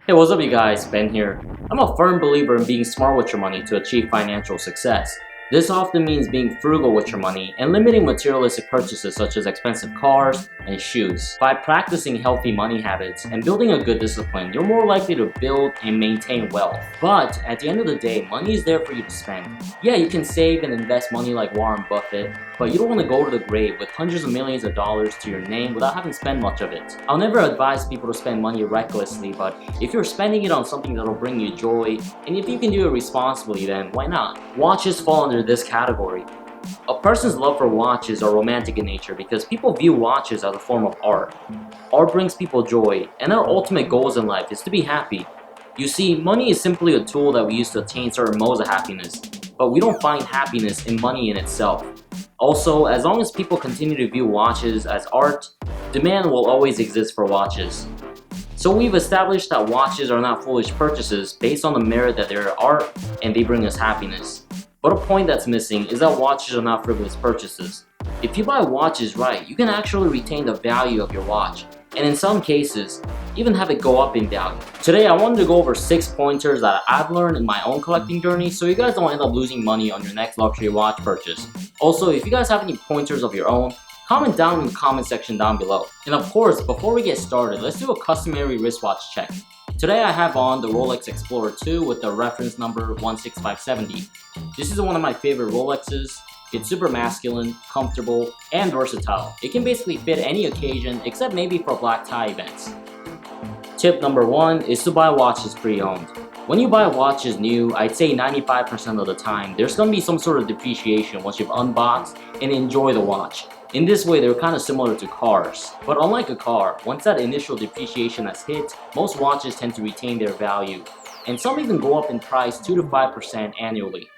Hey, what's up you guys, Ben here. I'm a firm believer in being smart with your money to achieve financial success. This often means being frugal with your money and limiting materialistic purchases such as expensive cars and shoes. By practicing healthy money habits and building a good discipline, you're more likely to build and maintain wealth. But at the end of the day, money is there for you to spend. Yeah, you can save and invest money like Warren Buffett, but you don't want to go to the grave with hundreds of millions of dollars to your name without having spent much of it. I'll never advise people to spend money recklessly, but if you're spending it on something that'll bring you joy, and if you can do it responsibly, then why not? Watches fall under this category. A person's love for watches are romantic in nature because people view watches as a form of art. Art brings people joy, and our ultimate goals in life is to be happy. You see, money is simply a tool that we use to attain certain modes of happiness, but we don't find happiness in money in itself. Also, as long as people continue to view watches as art, demand will always exist for watches. So we've established that watches are not foolish purchases based on the merit that they're art and they bring us happiness. But a point that's missing is that watches are not frivolous purchases. If you buy watches right, you can actually retain the value of your watch, and in some cases, even have it go up in value. Today I wanted to go over 6 pointers that I've learned in my own collecting journey so you guys don't end up losing money on your next luxury watch purchase. Also, if you guys have any pointers of your own, comment down in the comment section down below. And of course, before we get started, let's do a customary wristwatch check. Today I have on the Rolex Explorer 2 with the reference number 16570. This is one of my favorite Rolexes. It's super masculine, comfortable, and versatile. It can basically fit any occasion except maybe for black tie events. Tip number 1 is to buy watches pre-owned. When you buy watches new, I'd say 95% of the time, there's going to be some sort of depreciation once you've unboxed and enjoy the watch. In this way, they're kind of similar to cars. But unlike a car, once that initial depreciation has hit, most watches tend to retain their value. And some even go up in price 2 to 5% annually.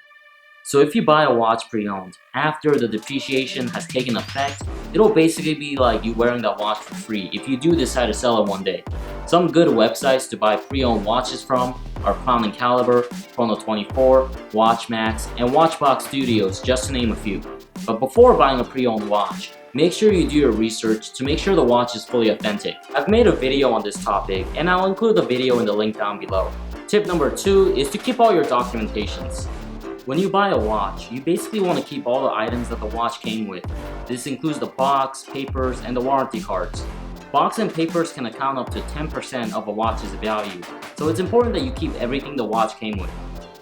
So if you buy a watch pre-owned, after the depreciation has taken effect, it'll basically be like you wearing that watch for free if you do decide to sell it one day. Some good websites to buy pre-owned watches from are Crown & Caliber, Chrono24, WatchMax, and Watchbox Studios, just to name a few. But before buying a pre-owned watch, make sure you do your research to make sure the watch is fully authentic. I've made a video on this topic, and I'll include the video in the link down below. Tip number 2 is to keep all your documentations. When you buy a watch, you basically want to keep all the items that the watch came with. This includes the box, papers, and the warranty cards. Box and papers can account up to 10% of a watch's value, so it's important that you keep everything the watch came with.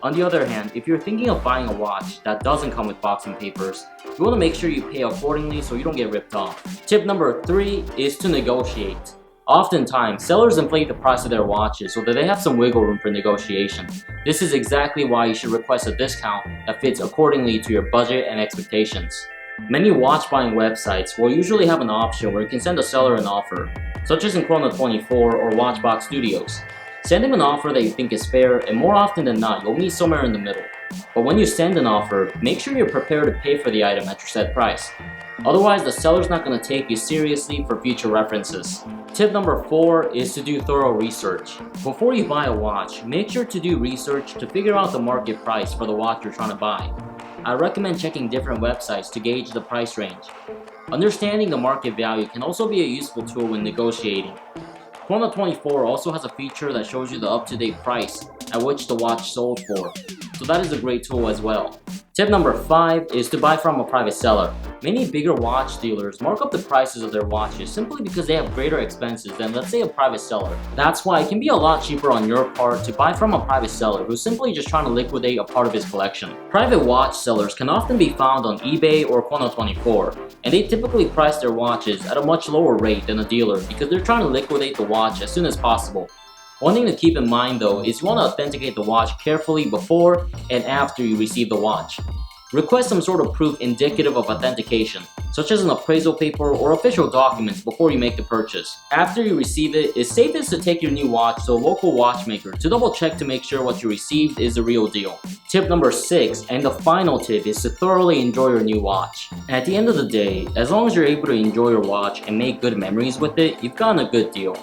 On the other hand, if you're thinking of buying a watch that doesn't come with box and papers, you want to make sure you pay accordingly so you don't get ripped off. Tip number 3 is to negotiate. Oftentimes, sellers inflate the price of their watches so that they have some wiggle room for negotiation. This is exactly why you should request a discount that fits accordingly to your budget and expectations. Many watch buying websites will usually have an option where you can send a seller an offer, such as in Chrono24 or Watchbox Studios. Send them an offer that you think is fair, and more often than not, you'll meet somewhere in the middle. But when you send an offer, make sure you're prepared to pay for the item at your set price. Otherwise, the seller's not going to take you seriously for future references. Tip number 4 is to do thorough research. Before you buy a watch, make sure to do research to figure out the market price for the watch you're trying to buy. I recommend checking different websites to gauge the price range. Understanding the market value can also be a useful tool when negotiating. Chrono24 also has a feature that shows you the up-to-date price at which the watch sold for, so that is a great tool as well. Tip number 5 is to buy from a private seller. Many bigger watch dealers mark up the prices of their watches simply because they have greater expenses than, let's say, a private seller. That's why it can be a lot cheaper on your part to buy from a private seller who's simply just trying to liquidate a part of his collection. Private watch sellers can often be found on eBay or Chrono24, and they typically price their watches at a much lower rate than a dealer because they're trying to liquidate the watch as soon as possible. One thing to keep in mind though is you want to authenticate the watch carefully before and after you receive the watch. Request some sort of proof indicative of authentication, such as an appraisal paper or official documents before you make the purchase. After you receive it, it's safest to take your new watch to a local watchmaker to double check to make sure what you received is the real deal. Tip number 6, and the final tip, is to thoroughly enjoy your new watch. At the end of the day, as long as you're able to enjoy your watch and make good memories with it, you've gotten a good deal.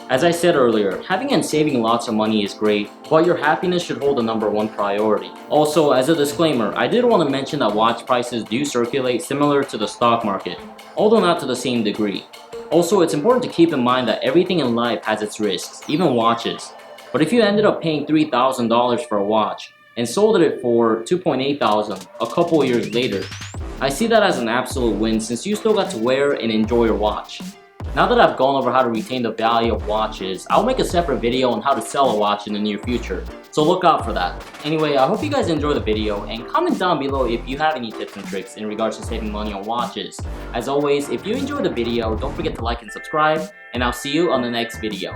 As I said earlier, having and saving lots of money is great, but your happiness should hold the #1 priority. Also, as a disclaimer, I did want to mention that watch prices do circulate similar to the stock market, although not to the same degree. Also, it's important to keep in mind that everything in life has its risks, even watches. But if you ended up paying $3,000 for a watch and sold it for $2,800 a couple years later, I see that as an absolute win since you still got to wear and enjoy your watch. Now that I've gone over how to retain the value of watches, I'll make a separate video on how to sell a watch in the near future, so look out for that. Anyway, I hope you guys enjoy the video and comment down below if you have any tips and tricks in regards to saving money on watches. As always, if you enjoyed the video, don't forget to like and subscribe, and I'll see you on the next video.